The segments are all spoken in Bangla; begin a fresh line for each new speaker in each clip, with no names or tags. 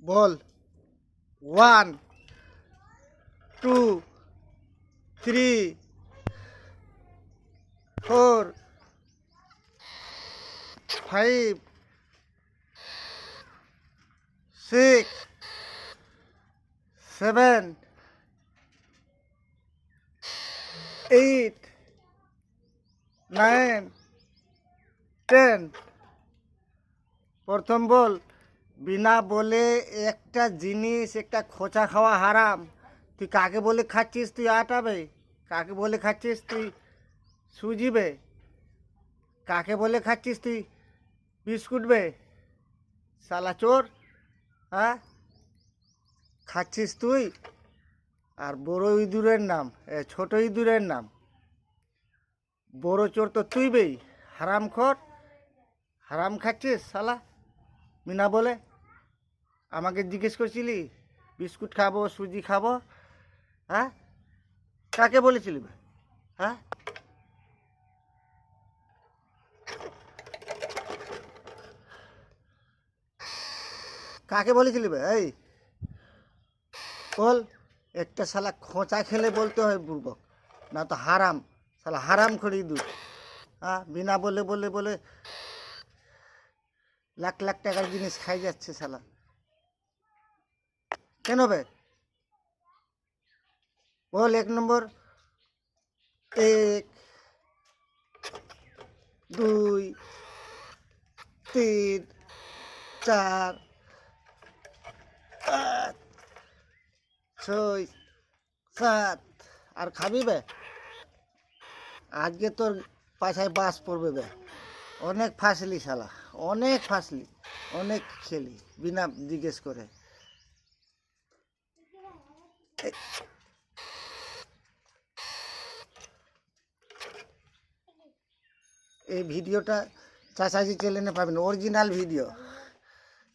বল 1 2 3 4 5 6 7 8 9 10 প্রথম বল বিনা বলে একটা জিনিস একটা খোঁচা খাওয়া হারাম। তুই কাকে বলে খাচ্ছিস? তুই আটা বে? কাকে বলে খাচ্ছিস? তুই সুজি বে? কাকে বলে খাচ্ছিস? তুই বিস্কুট বে? শালা চোর! হ্যাঁ, খাচ্ছিস তুই আর বড় ইঁদুরের নাম ছোট ইঁদুরের নাম বড় চোর তো তুই বেই। হারামখোর! হারাম খাচ্ছিস শালা বিনা বলে। আমাকে জিজ্ঞেস করছিলি বিস্কুট খাবো সুজি খাবো? হ্যাঁ, কাকে বলেছিলি? হ্যাঁ, কাকে বলেছিলি? এই বল। একটা শালা খোঁচা খেলে বলতে হয় বুর্বক, না তো হারাম। শালা হারাম খড়ি দুধ। হ্যাঁ, বিনা বলে বলে বলে লাখ লাখ টাকার জিনিস খাই যাচ্ছে শালা। কেন বে? বল 1 নম্বর। 1 2 3 4 5 6 7 আর খাবি বে? আজকে তোর পাছায় বাস পড়বে বে। অনেক ফাঁসলি শালা, অনেক ফাঁসলি, অনেক খেলি বিনা জিজ্ঞেস করে। এই ভিডিওটা চাচাজি চ্যানেলে পাবেন, অরিজিনাল ভিডিও।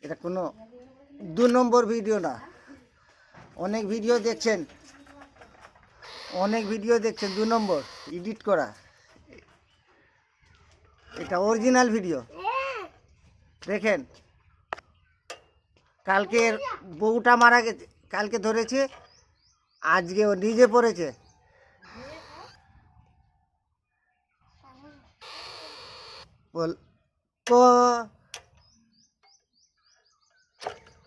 এটা কোনো 2 নম্বর ভিডিও না। অনেক ভিডিও দেখছেন, অনেক ভিডিও দেখছেন 2 নম্বর এডিট করা। এটা অরিজিনাল ভিডিও দেখেন। কালকে বউটা মারা গেছে, কালকে ধরেছে, আজকে ও নিজে পড়েছে। বল ক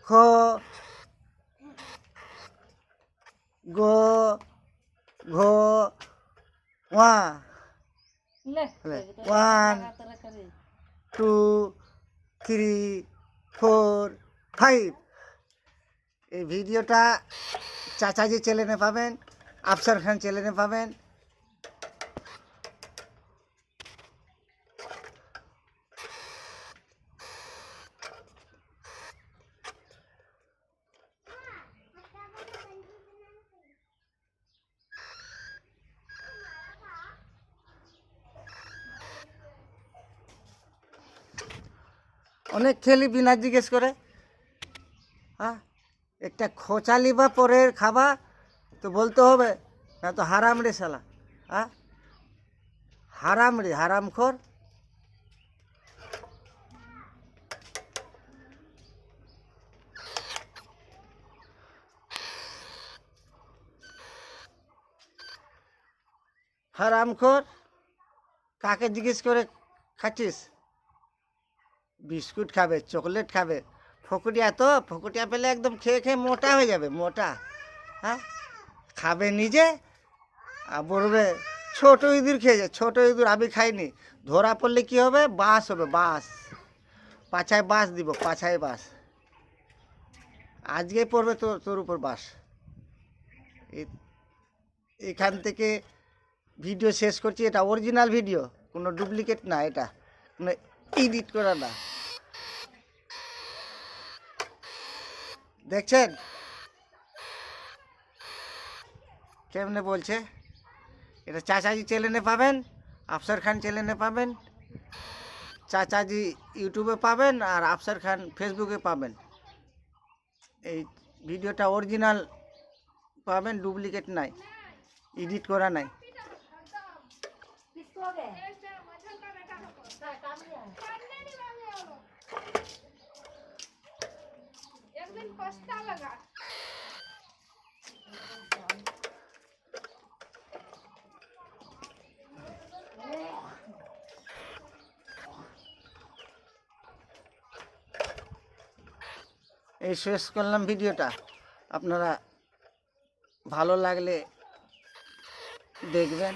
খ গ ঘ ওয়া। 1 2 3 4 5। এই ভিডিওটা চাচাজি চ্যানেলে পাবেন, আফসার খান চ্যানেলে পাবেন। অনেক খেলি বিনা জিজ্ঞেস করে। হ্যাঁ, একটা খোঁচালি বা পরের খাবা তো বলতে হবে, না তো হারাম রে শালা। হ্যাঁ, হারাম রে, হারামখোর। হারামখোর! কাকে জিজ্ঞেস করে খাচ্ছিস? বিস্কুট খাবে, চকলেট খাবে, ফকুটিয়া তো ফকুটিয়া পেলে একদম খেয়ে খেয়ে মোটা হয়ে যাবে, মোটা। হ্যাঁ, খাবে নিজে আর বলবে ছোট ইঁদুর খেয়েছে। ছোট ইঁদুর আমি খাইনি। ধরা পড়লে কি হবে? বাস হবে, বাস। পাছায় বাস দিব, পাছায় বাস। আজকে পড়বে তোর উপর বাস। এখান থেকে ভিডিও শেষ করছি। এটা অরিজিনাল ভিডিও, কোনো ডুপ্লিকেট না, এটা কোনো এডিট করা না। দেখছেন কেমনে বলছে? এটা চাচাজি চ্যানেলে পাবেন, আফসার খান চ্যানেলে পাবেন, চাচাজি ইউটিউবে পাবেন, আর আফসার খান ফেসবুকে পাবেন। এই ভিডিওটা অরিজিনাল পাবেন, ডুপ্লিকেট নাই, এডিট করা নাই। একদিন এই শেষ করলাম ভিডিওটা। আপনারা ভালো লাগলে দেখবেন।